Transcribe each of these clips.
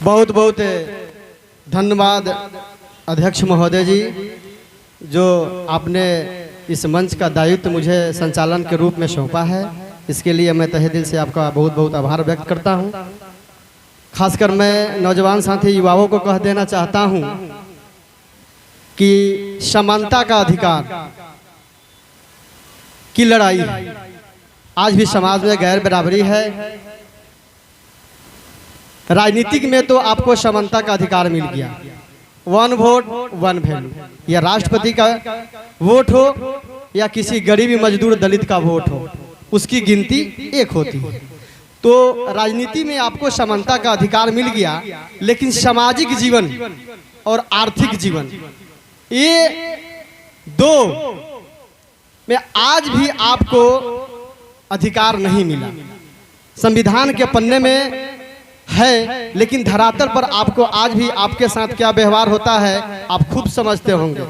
बहुत बहुत धन्यवाद अध्यक्ष महोदय जी, जो आपने इस मंच का दायित्व मुझे संचालन के रूप में सौंपा है। इसके लिए मैं तहे दिल से आपका बहुत बहुत आभार व्यक्त करता हूं। खासकर मैं नौजवान साथी युवाओं को कह देना चाहता हूं कि समानता का अधिकार की लड़ाई है। आज भी समाज में गैर बराबरी है। राजनीतिक में तो आपको समानता का अधिकार मिल गया, वन वोट वन वैल्यू, या राष्ट्रपति का वोट हो या किसी गरीबी मजदूर दलित का वोट हो, उसकी गिनती एक होती है। तो राजनीति में आपको समानता का अधिकार मिल गया, लेकिन सामाजिक जीवन और आर्थिक जीवन, ये दो में आज भी आपको अधिकार नहीं मिला। संविधान के पन्ने में है, लेकिन धरातल पर आपको आज भी आपके साथ क्या व्यवहार होता है आप खूब समझते होंगे।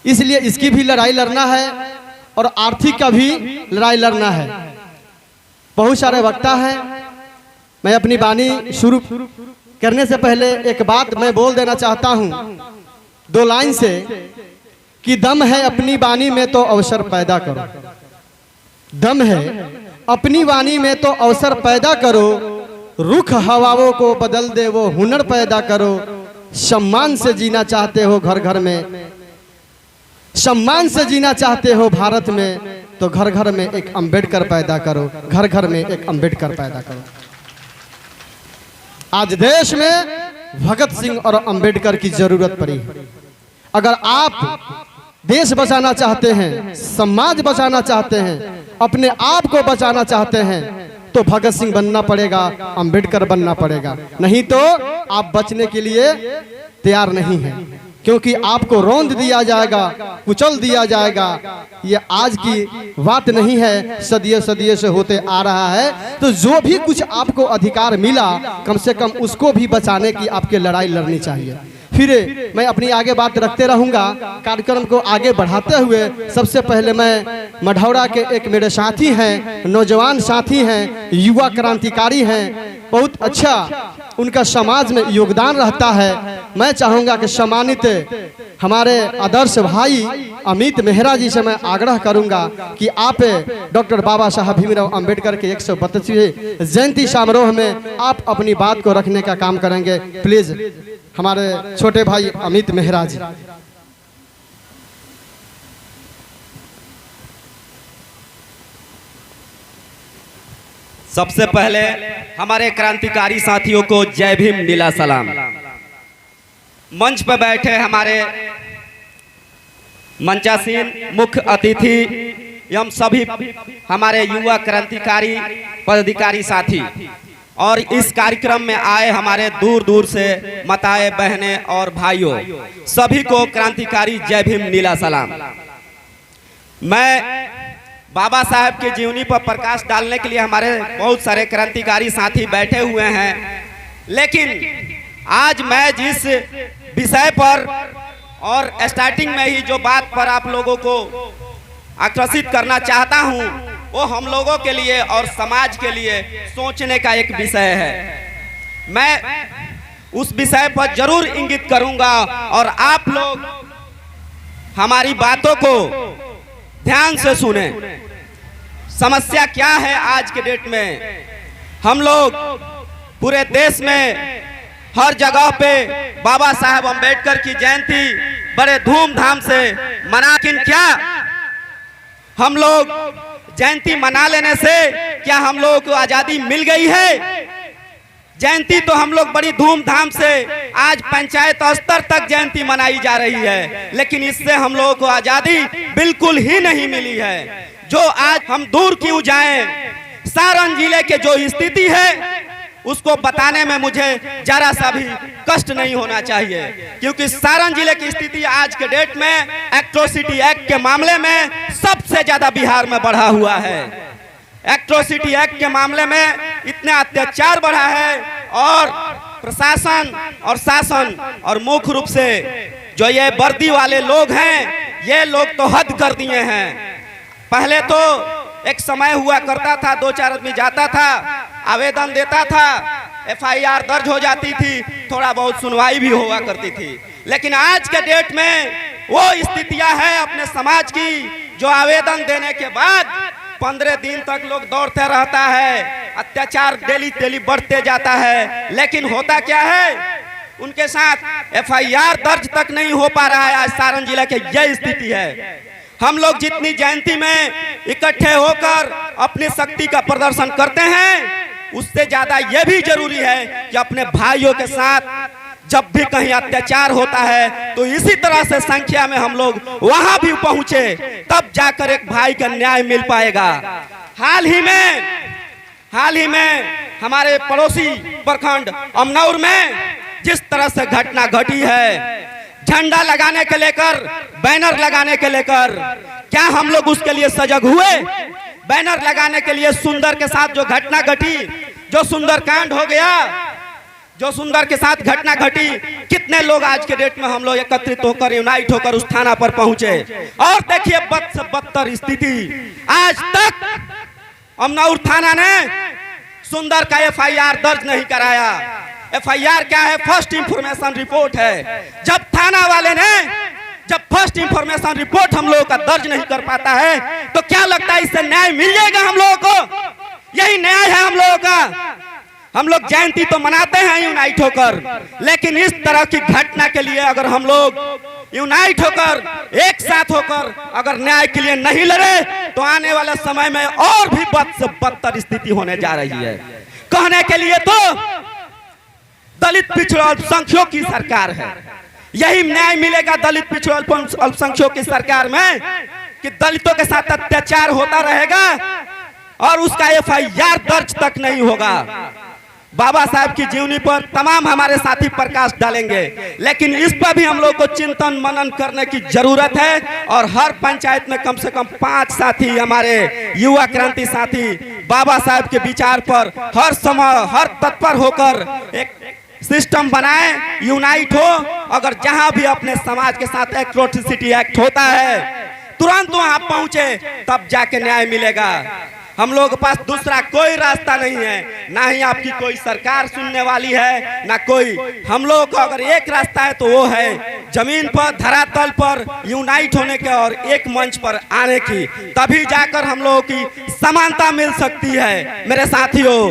इसलिए इसकी भी लड़ाई लड़ना है और आर्थिक का भी लड़ाई लड़ना है। बहुत सारे वक्ता हैं। मैं अपनी वाणी शुरू करने से पहले एक बात मैं बोल देना चाहता हूं, दो लाइन से, कि दम है अपनी वाणी में तो अवसर पैदा करो। दम है अपनी वाणी में तो अवसर पैदा करो, रुख हवाओं को बदल दे वो हुनर पैदा करो। सम्मान से जीना चाहते हो घर घर में, सम्मान से जीना चाहते हो भारत में, तो घर घर में एक अंबेडकर पैदा करो, घर घर में एक अंबेडकर पैदा करो। आज देश में भगत सिंह और अंबेडकर की जरूरत पड़ी। अगर आप देश बचाना चाहते हैं, समाज बचाना चाहते हैं, अपने आप को बचाना चाहते हैं, तो भगत सिंह बनना पड़ेगा, अंबेडकर बनना पड़ेगा। नहीं तो आप बचने के लिए तैयार नहीं हैं, क्योंकि आपको रौंद दिया जाएगा, कुचल दिया जाएगा। ये आज की बात नहीं है, सदियों सदियों से होते आ रहा है। तो जो भी कुछ आपको अधिकार मिला, कम से कम उसको भी बचाने की आपके लड़ाई लड़नी चाहिए। फिर मैं अपनी आगे बात रखते रहूंगा। कार्यक्रम को आगे बढ़ाते हुए सबसे पहले मैं मढ़ौरा के एक मेरे साथी हैं, नौजवान साथी हैं, युवा क्रांतिकारी हैं, बहुत अच्छा उनका समाज में योगदान रहता है। मैं चाहूंगा कि सम्मानित हमारे आदर्श भाई अमित मेहरा जी से मैं आग्रह करूंगा कि आप डॉक्टर बाबा साहब भीमराव अंबेडकर के 132वें जयंती समारोह में आप अपनी बात को रखने का काम करेंगे। प्लीज हमारे छोटे भाई अमित मेहरा जी। सबसे पहले हमारे क्रांतिकारी साथियों को जय भीम नीला सलाम। मंच पर बैठे हमारे मंचासीन मुख्य अतिथि एवं सभी हमारे युवा क्रांतिकारी पदाधिकारी साथी और इस कार्यक्रम में आए हमारे दूर दूर से माताएं बहनें और भाइयों, सभी को क्रांतिकारी जय भीम नीला सलाम। मैं बाबा साहब की जीवनी पर प्रकाश डालने के लिए हमारे बहुत सारे क्रांतिकारी साथी बैठे हुए हैं, लेकिन आज मैं जिस विषय पर और स्टार्टिंग में ही जो बात पर आप लोगों को आकर्षित करना चाहता हूं, वो हम लोगों के लिए और समाज के लिए सोचने का एक विषय है। मैं उस विषय पर जरूर इंगित करूंगा और आप लोग हमारी बातों को ध्यान से सुने। समस्या क्या है आज के डेट में? हम लोग पूरे देश में हर जगह पे बाबा साहब अंबेडकर की जयंती बड़े धूमधाम से मना, लेकिन क्या हम लोग जयंती मना लेने से क्या हम लोगों को आजादी मिल गई है? जयंती तो हम लोग बड़ी धूमधाम से आज पंचायत स्तर तक जयंती मनाई जा रही है, लेकिन इससे हम लोगों को आजादी बिल्कुल ही नहीं मिली है। जो आज हम दूर क्यों जाएं, सारण जिले के जो स्थिति है उसको बताने में मुझे जरा सा भी कष्ट नहीं होना चाहिए, क्योंकि सारण जिले की स्थिति आज के डेट में एट्रोसिटी एक्ट के मामले में सबसे ज्यादा बिहार में बढ़ा हुआ है। एट्रोसिटी एक्ट के मामले में इतना अत्याचार बढ़ा है और प्रशासन और शासन और मुख्य रूप से जो ये वर्दी वाले लोग हैं, ये लोग तो हद कर दिए हैं। पहले तो एक समय हुआ करता था, दो चार आदमी जाता था, आवेदन देता था, FIR दर्ज हो जाती थी, थोड़ा बहुत सुनवाई भी हुआ करती थी। लेकिन आज के डेट में वो स्थितियां हैं अपने समाज की, जो आवेदन देने के बाद 15 दिन तक लोग दौड़ते रहता है, अत्याचार डेली बढ़ते जाता है। लेकिन होता क्या है, उनके साथ FIR दर्ज तक नहीं हो पा रहा है। आज सारण जिला के यह स्थिति है। हम लोग जितनी जयंती में इकट्ठे होकर अपनी शक्ति का प्रदर्शन करते हैं, उससे ज्यादा यह भी जरूरी है कि अपने भाइयों के साथ जब भी कहीं अत्याचार होता है तो इसी तरह से संख्या में हम लोग वहां भी पहुंचे, तब जाकर एक भाई का न्याय मिल पाएगा। हाल ही में हमारे पड़ोसी प्रखंड अमनौर में जिस तरह से घटना घटी है, झंडा लगाने के लेकर, बैनर लगाने के लेकर, क्या हम लोग उसके लिए सजग हुए? बैनर लगाने के लिए सुंदर के साथ जो घटना घटी, जो सुंदर कांड हो गया, जो सुंदर के साथ घटना घटी, कितने लोग आज के डेट में हम लोग एकत्रित होकर, यूनाइट होकर उस थाना पर पहुंचे। और देखिए बद से बदतर स्थिति, आज तक अमनौर थाना ने सुंदर का FIR दर्ज नहीं कराया। FIR क्या है? फर्स्ट इंफॉर्मेशन रिपोर्ट है। जब थाना वाले ने जब फर्स्ट इंफॉर्मेशन रिपोर्ट हम लोगों का दर्ज नहीं कर पाता है, तो क्या लगता है इससे न्याय मिल जाएगा हम लोगों को? यही न्याय है हम लोगों का। हम लोग जयंती तो मनाते हैं यूनाइट होकर, लेकिन इस तरह की घटना के लिए अगर हम लोग यूनाइट होकर, एक साथ होकर अगर न्याय के लिए नहीं लड़े, तो आने वाले समय में और भी बद से बदतर स्थिति होने जा रही है। कहने के लिए तो दलित पिछड़े अल्पसंख्यकों की सरकार है। यही न्याय मिलेगा दलित पिछड़े अल्पसंख्यकों की सरकार में कि दलितों के साथ अत्याचार होता रहेगा और उसका FIR दर्ज तक नहीं होगा। बाबा साहब की जीवनी पर तमाम हमारे साथी प्रकाश डालेंगे, लेकिन इस पर भी हम लोग को चिंतन मनन करने की जरूरत है। और हर पंचायत में कम से कम 5 साथी, हमारे युवा क्रांति साथी, बाबा साहब के विचार पर हर समय, हर तत्पर होकर एक सिस्टम बनाए, यूनाइट हो। अगर जहां भी अपने समाज के साथ एट्रोसिटी एक्ट होता है, तुरंत वहां पहुंचे, तब जाके न्याय मिलेगा। हम लोग के पास दूसरा कोई रास्ता नहीं है, ना ही आपकी कोई सरकार सुनने वाली है, ना कोई। हम लोग को अगर एक रास्ता है तो वो है जमीन पर, धरातल पर यूनाइट होने के और एक मंच पर आने की, तभी जाकर हम लोगों की समानता मिल सकती है। मेरे साथियों,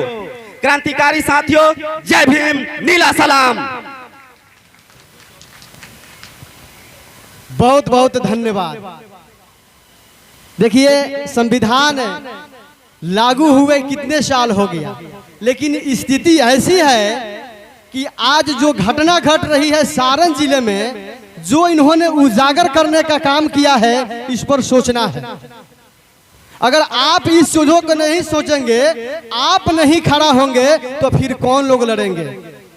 क्रांतिकारी साथियों, जय भीम, नीला सलाम। बहुत बहुत धन्यवाद। देखिए, संविधान लागू हुए कितने साल हो गया, लेकिन स्थिति ऐसी है कि आज जो घटना घट रही है सारण जिले में, जो इन्होंने उजागर करने का काम किया है, इस पर सोचना है। अगर आप इस चीजों को नहीं सोचेंगे, आप नहीं खड़ा होंगे, तो फिर कौन लोग लड़ेंगे?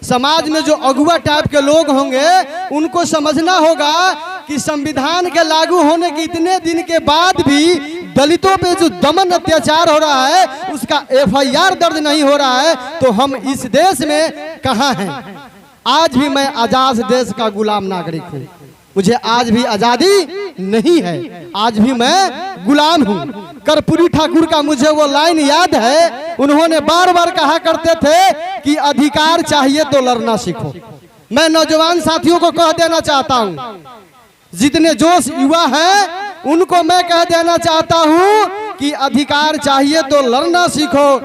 समाज में जो अगुआ टाइप के लोग होंगे, उनको समझना होगा कि संविधान के लागू होने के इतने दिन के बाद भी दलितों पे जो दमन अत्याचार हो रहा है, उसका FIR दर्ज नहीं हो रहा है, तो हम इस देश में कहाँ हैं? आज भी मैं आजाद देश का गुलाम नागरिक हूँ, मुझे आज भी आजादी नहीं है, आज भी मैं गुलाम हूँ। कर्पूरी ठाकुर का मुझे वो लाइन याद है, उन्होंने बार बार कहा करते थे कि अधिकार चाहिए तो लड़ना सीखो। मैं नौजवान साथियों को कह देना चाहता हूँ, जितने जोश युवा हैं उनको मैं कह देना चाहता हूँ कि अधिकार चाहिए तो लड़ना सीखो,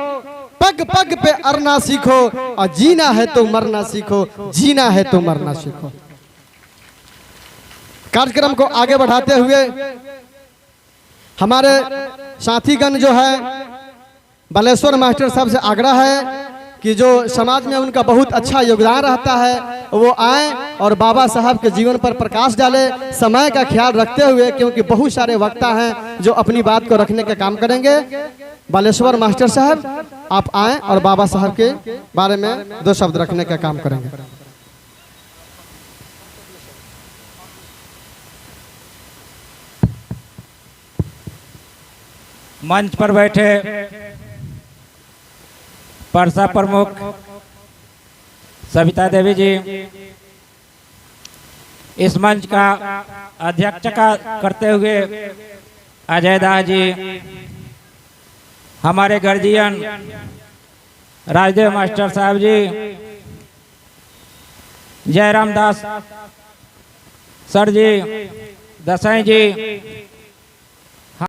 पग पग पे अड़ना सीखो, और जीना है तो मरना सीखो, जीना है तो मरना सीखो। कार्यक्रम को आगे बढ़ाते हुए हमारे साथीगण जो है, बालेश्वर मास्टर साहब से आग्रह है कि जो समाज में उनका बहुत अच्छा योगदान रहता है, वो आए और बाबा साहब के जीवन पर प्रकाश डाले, समय का ख्याल रखते हुए, क्योंकि बहुत सारे वक्ता हैं जो अपनी बात को रखने का काम करेंगे। बालेश्वर मास्टर साहब, आप आए और बाबा साहब के बारे में 2 शब्द रखने का काम करेंगे। मंच पर बैठे परसा प्रमुख सविता देवी जी, इस मंच का अध्यक्षता करते हुए अजय दास जी, हमारे गार्जियन राजदेव मास्टर साहब जी, जयराम दास सर जी, दसाई जी,